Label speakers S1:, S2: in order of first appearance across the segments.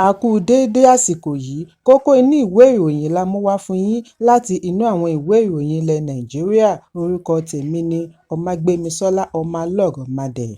S1: A kú déédé àsìkò yìí, kókó inú ìwé ìròyìn la mú wá fún yín láti inú àwọn ìwé ìròyìn ilẹ̀ Nàìjíríà. Orúkọ tèmi ni Ọmágbémisọ́lá Ọmọlọ́rọ̀mọdẹ̀.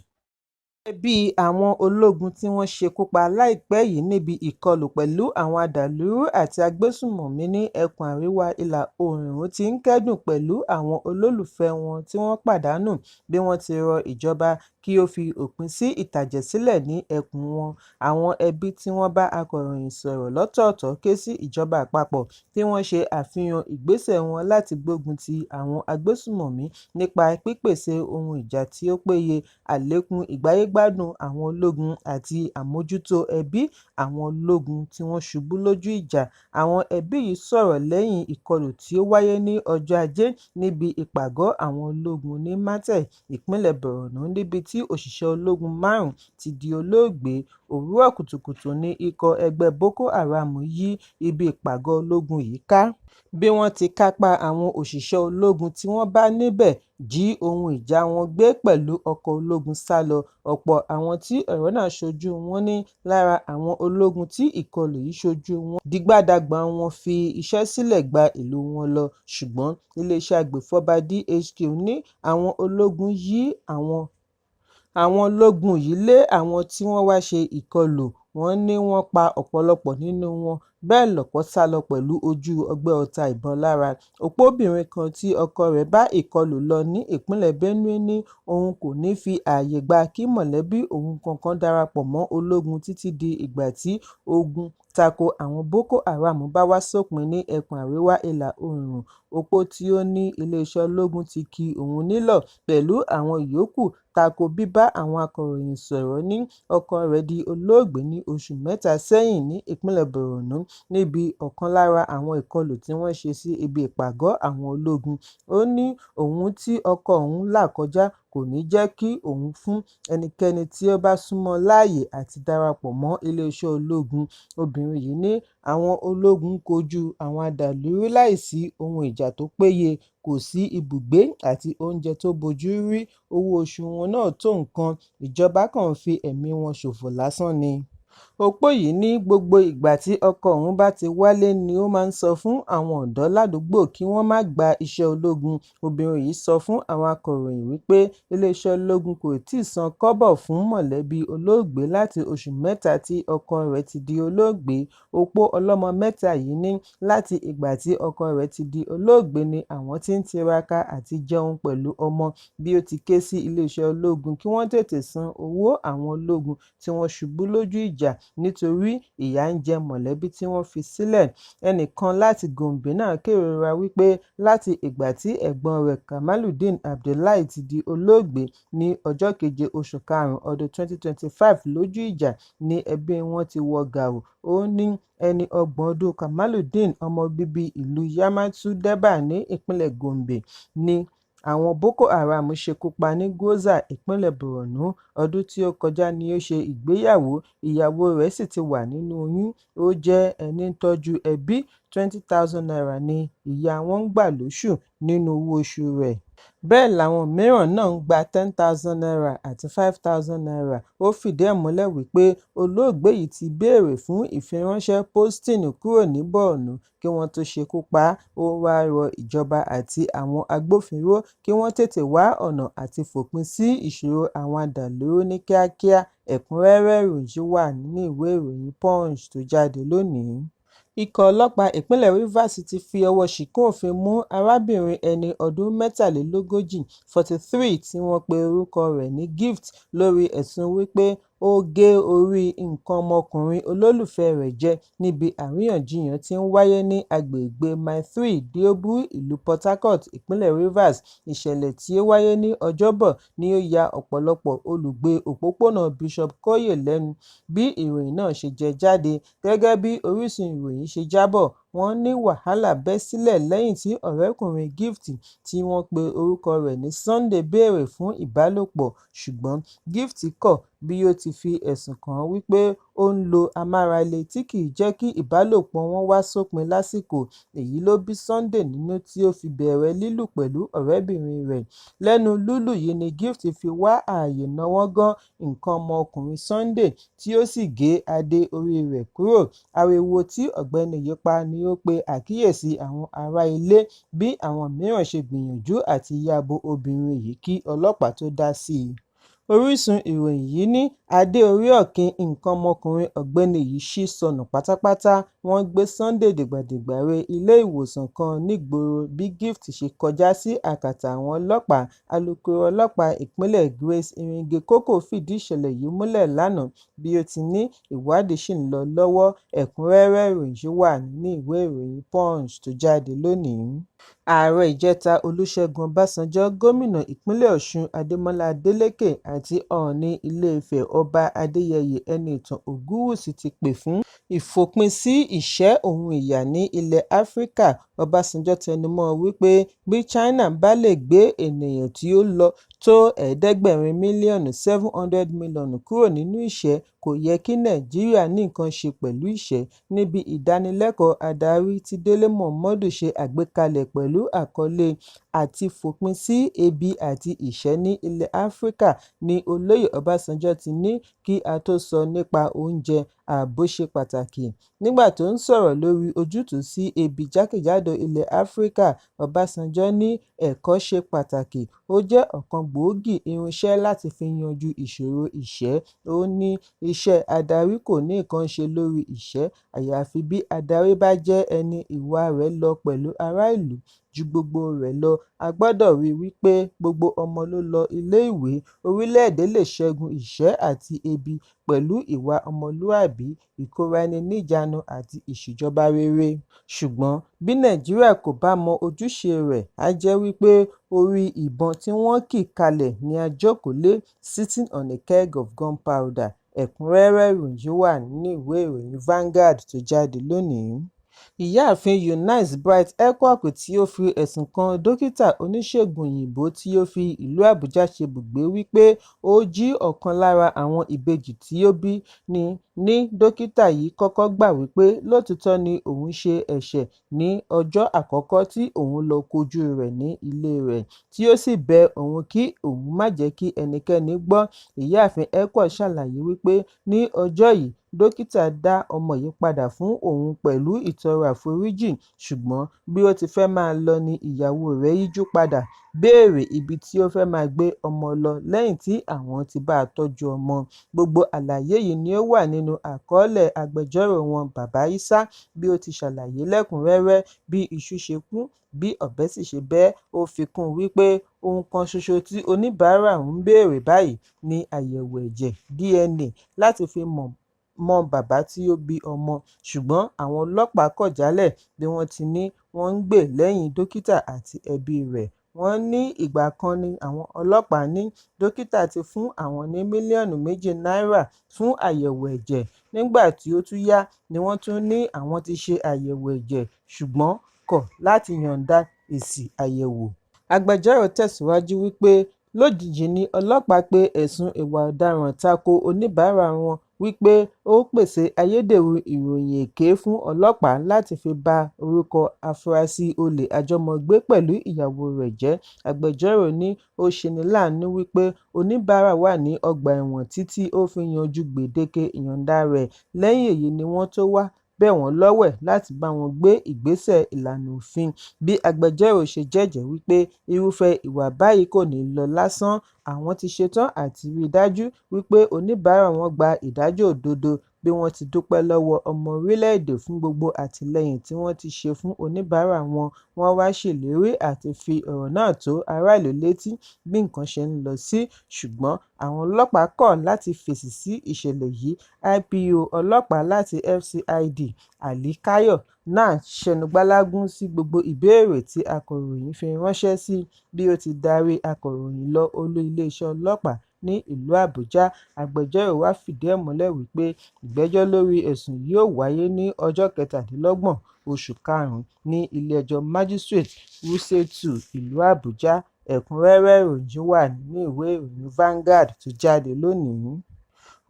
S1: Bí àwọn ológun tí wọ́n ṣekú pa láìpẹ́ yìí níbi ìkọlù pẹ̀lú àwọn adàlúrú àti agbésùmọ̀mí ní ẹkùn àríwá ìlà oòrùn ti ń kẹ́dùn pẹ̀lú àwọn olólùfẹ́ wọn tí wọ́n pàdánù, bí wọ́n ti rọ ìjọba kí ó fi òpin sí ìtàjẹ̀sílẹ̀ ní ẹkùn wọn. Àwọn ẹbí tí wọ́n bá akọ̀ròyìn sọ̀rọ̀ lọ́tọ̀ọ̀tọ̀ ké sí ìjọba àpapọ̀ tí wọ́n ṣe àfihàn ìgbésẹ̀ wọn láti gbógun ti àwọn agbésùmọ̀mí nípa pípèsè ohun ìjà tí ó péye, àlékún ìgbáyégbádùn àwọn ológun àti àmójútó ẹbí àwọn ológun tí wọ́n ṣubú lójú ìjà. Àwọn ẹbí yìí sọ̀rọ̀ lẹ́yìn ìkọlù tí ó wáyé ní ọjọ́ Ajé níbi ìpàgọ́ àwọn ológun ní Màtẹ̀, ìpínlẹ̀ Borno, níbi tí òṣìṣẹ́ ológun 5 ti di olóògbé. Òwúrọ̀ kùtùkùtù ní ikọ̀ ẹgbẹ́ Boko Haram yí ibi ìpàgọ́ ológun yìí ká. Bí wọ́n ti kápá àwọn òṣìṣẹ́ ológun tí wọ́n bá níbẹ̀, jí ohun ìjà wọn gbé pẹ̀lú ọkọ̀ ológun sálọ. Ọ̀pọ̀ àwọn tí ọ̀rọ̀ náà ṣojú wọn ní lára àwọn ológun tí ìkọlù yìí ṣojú wọn dìgbàdàgbà wọn fi iṣẹ́ sílẹ̀ gba ìlú wọn lọ, ṣùgbọ́n iléeṣẹ́ agbèfọ́ba DHQ ní àwọn ológun yìí lé àwọn tí wọ́n wá ṣe ìkọlù. Wọ́n ní wọ́n pa ọ̀pọ̀lọpọ̀ nínú wọn, bẹ́ẹ̀ lọ̀pọ̀ sálọ pẹ̀lú ojú ọgbẹ́ ọta ìbọn lára. Opóbìnrin kan tí ọkọ rẹ̀ bá ìkọlù lọ ní ìpínlẹ̀ Benue ní òun kò ní fi ààyè gba kí mọ̀lẹ́bí òun kankan darapọ̀ mọ́ ológun títí di ìgbà tí ogun tako àwọn Boko Haram bá wá sópin ní ẹkùn àríwá ìlà oòrùn. Opó tí ó ní iléeṣẹ́ ológun ti kí òun nílọ̀ pẹ̀lú àwọn yòókù tako bíbá àwọn akọ̀ròyìn sọ̀rọ̀ ní ọkọ rẹ̀ di olóògbé ní oṣù mẹ́ta sẹ́yìn ní ìpínlẹ̀ Borno níbi ọ̀kan lára àwọn ìkọlù tí wọ́n ṣe sí ibi ìpàgọ́ àwọn ológun. Ó ní ohun tí ọkọ òun là kọjá kò ní jẹ́ kí òun fún ẹnikẹ́ni tí ó bá súnmọ́ láàyè àti darapọ̀ mọ́ iléeṣẹ́ ológun. Obìnrin yìí ní àwọn ológun kojú àwọn adàlúrú láìsí ohun ìjà tó péye, kò sí ibùgbé àti oúnjẹ tó bójú rí, owó oṣù wọn náà tó nǹkan, ìjọba kàn ń fi ẹ̀mí wọn ṣòfò lásán ni. Opó yìí ní gbogbo ìgbà tí ọkọ òun bá ti wálé ni ó máa ń sọ fún àwọn ọ̀dọ́ ládùúgbò kí wọ́n má gba iṣẹ́ ológun. Obìnrin yìí sọ fún àwọn akọ̀ròyìn wípé iléeṣẹ́ ológun kò tíì san kọ́bọ̀ fún mọ̀lẹ́bí olóògbé láti oṣù mẹ́ta tí ọkọ rẹ̀ ti di olóògbé. Opó ọlọ́mọ mẹ́ta yìí ní láti ìgbà tí ọkọ rẹ̀ ti di olóògbé ni àwọn tí ń tiraka àti jẹun pẹ̀lú ọmọ, bí ó ti ké sí iléeṣẹ́ ológun kí wọ́n tètè san owó àwọn ológun tí wọ́n ṣubú lójú ìjà nítorí ìyà ń jẹ mọ̀lẹ́bí tí wọ́n fi sílẹ̀. Ẹnìkan láti Gombe náà kérora wípé láti ìgbà tí ẹ̀gbọ́n rẹ̀ Kamaludeen Abdullahi ti di olóògbé ní ọjọ́ 7 oṣù karùn-ún ọdún 2025 lójú ìjà ni ẹbí wọn ti wọ gàù. Ó ní ẹni ọgbọ̀n ọdún Kamaludeen, ọmọ bíbí ìlú Yamatu Deba ní ìpínlẹ̀ Gombe, ní àwọn Boko Haram ṣekú pa ní Goza, ìpínlẹ̀ Borno. Ọdún tí ó kọjá ni ó ṣe ìgbéyàwó, ìyàwó rẹ̀ sì ti wà nínú oyún. Ó jẹ́ ẹni ń tọ́jú ẹbí. 20,000 naira ni ìyá wọn ń gbà lóṣù nínú owó oṣù rẹ̀. Bẹ́ẹ̀ làwọn mìíràn náà ń gba 10,000 naira àti 5,000 naira. Ó fìdí ẹ̀ múlẹ̀ wípé olóògbé yìí ti béèrè fún ìfiránṣẹ́ posting kúrò ní Borno kí wọ́n tó ṣekú pa á. Ó wá rọ ìjọba àti àwọn agbófinró kí wọ́n tètè wá ọ̀nà àti fòpin sí ìṣòro àwọn adàlúrú ní kíákíá. Ẹ̀kúnrẹ́rẹ́ ìròyìn wà nínú ìwé ìròyìn Punch tó jáde lónìí. Ikọ̀ ọlọ́pàá ìpínlẹ̀ Rivers ti fi ọwọ́ ṣìkún òfin mú arábìnrin ẹni ọdún 43 43 tí wọ́n pe orúkọ rẹ̀ ní Gift lórí ẹ̀sùn wípé ó gé orí nǹkan ọmọkùnrin olólùfẹ́ rẹ̀ jẹ níbi àríyànjiyàn tí ń wáyé ní agbègbè Mile 3 Diobu, ìlú Port Harcourt, ìpínlẹ̀ Rivers. Ìṣẹ̀lẹ̀ tí ó wáyé ní Ọjọ́bọ̀ ni ó ya ọ̀pọ̀lọpọ̀ olùgbé òpópónà Bishop Koye lẹ́nu bí ìròyìn náà ṣe jẹ jáde. Gẹ́gẹ́ bí orísun ìròyìn ṣe jábọ̀, wọ́n ní wàhálà bẹ́ sílẹ̀ lẹ́yìn tí ọ̀rẹ́kùnrin Gift tí wọ́n pe orúkọ rẹ̀ ní Sunday béèrè fún ìbálòpọ̀, ṣùgbọ́n Gift kọ̀ bí ó ti fi ẹ̀sùn kàn án wípé ó ń lo amárale tí kìí jẹ́ kí ìbálòpọ̀ wọn wá sópin lásìkò. Èyí ló bí Sunday nínú tí ó fi bẹ̀rẹ̀ lílù pẹ̀lú ọ̀rẹ́bìnrin rẹ̀. Lẹ́nu lúlù yìí ni Gift fi wá ààyè náwó gan nǹkan ọmọkùnrin Sunday tí ó sì gé adé orí rẹ̀ kúrò. Ariwo tí ọ̀gbẹ́ni yìí pa ni ó pe àkíyèsí àwọn ará ilé bí àwọn mìíràn ṣe gbìyànjú àti ya bo obìnrin yìí kí ọlọ́pàá tó dá sí i. Orísun ìròyìn yìí ní adé orí ọ̀kín nǹkan ọmọkùnrin ọ̀gbẹ́ni yìí ṣí sọnù pátápátá. Wọ́n gbé Sunday dìgbàdìgbà re ilé ìwòsàn kan nígboro bí Gift ṣe kọjá sí àkàtà àwọn ọlọ́pàá. Alukoro ọlọ́pàá ìpínlẹ̀ Grace Iringekoko fìdí ìṣẹ̀lẹ̀ yìí múlẹ̀ lánàá bí ó ti ní ìwádìí ṣì ń lọ lọ́wọ́. Ẹ̀kúnrẹ́rẹ́ ìròyìn yìí wà nínú ìwé ìròyìn Punch tó jáde lónìí. Ààrẹ ìjẹta Olúṣẹ́gun Ọbásanjọ́, gómìnà ìpínlẹ̀ Ọ̀ṣun Adémọ́lá Adélékè àti Ọọ̀ni Ilé-Ifẹ̀ Ọba Adéyẹyè Ẹniìtàn Ògúnwùsì ti pè fún ìfòpin sí ìṣẹ́ ohun ìyà ní ilẹ̀ Áfíríkà. Ọbásanjọ́ tẹnumọ́ wípé bí China bá lè gbé ènìyàn tí ó lọ tó 700 mílíọ̀nù (700 mílíọ̀nù) kúrò nínú ìṣẹ́, kò yẹ kí Nàìjíríà ní nǹkan ṣe pẹ̀lú ìṣẹ́. Níbi ìdánilẹ́kọ̀ọ́ adarí tí Délé Momodu ṣe àgbékalẹ̀ pẹ̀lú àkọlé "Àti fòpin sí ebi àti ìṣẹ́ ní ilẹ̀ Áfíríkà" ni Olóyè Ọbásanjọ́ ti ní kí a tó sọ nípa oúnjẹ, ààbò ṣe pàtàkì. Nígbà tó ń sọ̀rọ̀ lórí ojútùú sí ebi jákèjádò ilẹ̀ Áfíríkà, Ọbásanjọ́ ní ẹ̀kọ́ ṣe pàtàkì. Ó jẹ́ ọ̀kan gbòógì irinṣẹ́ láti fi yanjú ìṣòro ìṣẹ́. Ó ní iṣẹ́ adarí kò ní nǹkan ṣe lórí ìṣẹ́, àyàfi bí adarí bá jẹ́ ẹni ìwà rẹ̀ lọ pẹ̀lú ará ìlú. Ju gbogbo rẹ̀ lọ, a gbọ́dọ̀ rí wípé gbogbo ọmọ ló lọ ilé-ìwé. Orílẹ̀-èdè lè ṣẹ́gun ìṣẹ́ àti ebi pẹ̀lú ìwà ọmọlúàbí, ìkóra-ẹni-níjàánu àti ìṣèjọba rere. Ṣùgbọ́n bí Nàìjíríà kò bá mọ ojúṣe rẹ̀, á jẹ́ wípé orí ìbọn tí wọ́n kì kalẹ̀ ni a jókòó lé, sitting on a keg of gunpowder. Ẹ̀kúnrẹ́rẹ́ ìròyìn yìí wà nínú ìwé ìròyìn Vanguard tó jáde lónìí. Ìyáàfin Eunice Bright Ekwerk tí ó fi ẹ̀sùn kan dókítà oníṣègùn òyìnbó tí ó fi ìlú Àbújá ṣebùgbé wípé ó jí ọ̀kan lára àwọn ìbejì tí ó bí ní dókítà yìí kọ́kọ́ gbà wípé lótìítọ́ ni òun ṣe ẹ̀ṣẹ̀ ní ọjọ́ àkọ́kọ́ tí òun lọ kojú rẹ̀ ní ilé rẹ̀, tí ó sì bẹ òun kí òun má jẹ́ kí ẹnikẹ́ni gbọ́. Ìyáàfin Ekwerk ṣàlàyé wípé ní ọjọ́ yìí, dókítà dá ọmọ yìí padà fún òun pẹ̀lú ìtọrọ àforíjì, ṣùgbọ́n bí ó ti fẹ́ máa lọ ni ìyàwó rẹ̀ yíjú padà, béèrè ibi tí ó fẹ́ máa gbé ọmọ lọ lẹ́yìn tí àwọn ti bá a tọ́jú ọmọ. Gbogbo àlàyé yìí ni ó wà nínú àkọọ́lẹ̀ agbẹjọ́rò wọn Baba Isa bí ó ti ṣàlàyé lẹ́kùnrẹ́rẹ́ bí iṣu ṣe kún, bí ọ̀bẹ sì ṣe bẹ́. Ó fi kún un wípé ohun kan ṣoṣo tí oníbàárà ń béèrè báyìí ni àyẹ̀wò ẹ̀jẹ̀ DNA láti fi mọ bàbá tí ó bí ọmọ, ṣùgbọ́n àwọn ọlọ́pàá kọ̀ jálẹ̀ bí wọ́n ti ní wọ́n ń gbè lẹ́yìn dókítà àti ẹbí rẹ̀. Wọ́n ní ìgbà kan ni àwọn ọlọ́pàá ní dókítà ti fún àwọn ní mílíọ̀nù 2 náírà fún àyẹ̀wò ẹ̀jẹ̀. Nígbà tí ó tún yá ni wọ́n tún ní àwọn ti ṣe àyẹ̀wò ẹ̀jẹ̀ ṣùgbọ́n kọ̀ láti yọ̀ǹda èsì àyẹ̀wò. Agbẹjọ́rò tẹ̀síwájú wípé lójijì ni ọlọ́pàá pe ẹ̀sùn ìwà ọ̀daràn tako oníbàárà wọn wípé ó pèsè ayédèrú ìròyìn èké fún ọlọ́pàá láti fi ba orúkọ afurasí olè àjọmọ̀gbé pẹ̀lú ìyàwó rẹ̀ jẹ́. Agbẹjọ́rò ní ó ṣeni láàánú wípé oníbàárà wà ní ọgbà ẹ̀wọ̀n títí ó fi yanjú gbèdéke ìyọ̀ǹda rẹ̀. Lẹ́yìn èyí ni wọ́n tó wá bẹ̀ wọ́n lọ́wẹ̀ láti bá wọn gbé ìgbésẹ̀ ìlànà òfin. Bí agbẹjọ́rò ṣe jẹ́jẹ̀ẹ́ wípé irúfẹ́ ìwà báyìí kò ní lọ lásán, àwọn ti ṣetán àti rí i dájú wípé oníbàárà wọn gba ìdájọ́ òdodo. Bí wọ́n ti dúpẹ́ lọ́wọ́ ọmọ orílẹ̀-èdè fún gbogbo àtìlẹ́yìn tí wọ́n ti ṣe fún oníbàárà wọn, wọ́n wá ṣèlérí àti fi ọ̀rọ̀ náà tó ará ìlú létí bí nǹkan ṣe ń lọ sí. Ṣùgbọ́n àwọn ọlọ́pàá kọ̀ láti fèsì sí ìṣẹ̀lẹ̀ yìí. IPO ọlọ́pàá láti FCID Ali Kayo náà ṣẹnugbálágún sí gbogbo ìbéèrè tí akọ̀ròyìn fi ránṣẹ́ sí bí ó ti darí akọ̀ròyìn lọ olú iléeṣẹ́ ọlọ́pàá ní ìlú Àbújá. Agbẹjọ́rò wá fìdí ẹ̀ múlẹ̀ wípé ìgbẹ́jọ́ lórí ẹ̀sùn yóò wáyé ní ọjọ́ 27 oṣù karùn-ún ní ilé-ẹjọ́ Magistrate Wuse 2 ìlú Àbújá. Ẹ̀kúnrẹ́rẹ́ ìròyìn wà nínú ìwé ìròyìn Vanguard tó jáde lónìí.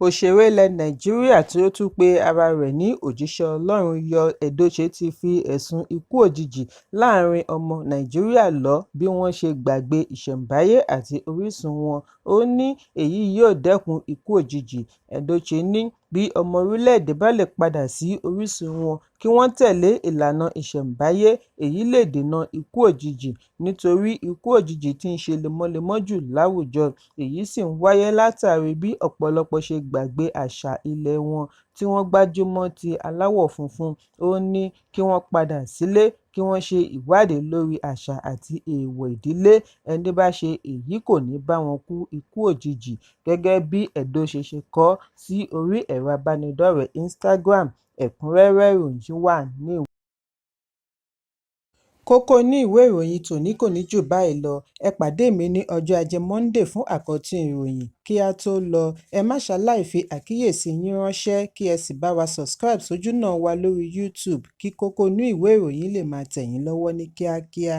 S1: Òṣèré ilẹ̀ Nàìjíríà tí ó tún pe ara rẹ̀ ní òjíṣẹ́ Ọlọ́run Yul Edochie ti fi ẹ̀sùn ikú òjijì láàárín ọmọ Nàìjíríà lọ bí wọ́n ṣe gbàgbé ìṣẹ̀ǹbáyé àti orísun wọn. Ó ní èyí yóò dẹ́kun ikú òjijì. Edochie ní bí ọmọ orílẹ̀-èdè bá lè padà sí orísun wọn kí wọ́n tẹ̀lé ìlànà ìṣẹ̀ǹbáyé, èyí lè dènà ikú òjijì, nítorí ikú òjijì ti ń ṣe lemọ́lemọ́ jù láwùjọ. Èyí sì ń wáyé látàrí bí ọ̀pọ̀lọpọ̀ ṣe gbàgbé àṣà ilẹ̀ wọn tí wọ́n gbájúmọ́ ti aláwọ̀ funfun. Ó ní kí wọ́n padà sílé kí wọ́n ṣe ìwádìí lórí àṣà àti èèwọ̀ ìdílé. Ẹni bá ṣe èyí kò ní bá wọn kú ikú òjijì. Gẹ́gẹ́ bí Edochie ṣe kọ sí orí ẹ̀rọ abánidọ́rẹ̀ẹ́ Instagram. Ẹ̀kúnrẹ́rẹ́ ìròyìn wà ní kókó ní ìwé ìròyìn tòní kò ní jù báyìí lọ. Ẹ pàdé mi ní ọjọ́ Ajé Monday fún àkọ́tún ìròyìn. Kí a tó lọ, ẹ má ṣaláì fi àkíyèsí yín ránṣẹ́ kí ẹ sì bá wa subscribe sójúnà wa lórí YouTube kí kókó inú ìwé ìròyìn lè máa tẹ̀ yín lọ́wọ́ ní kíákíá.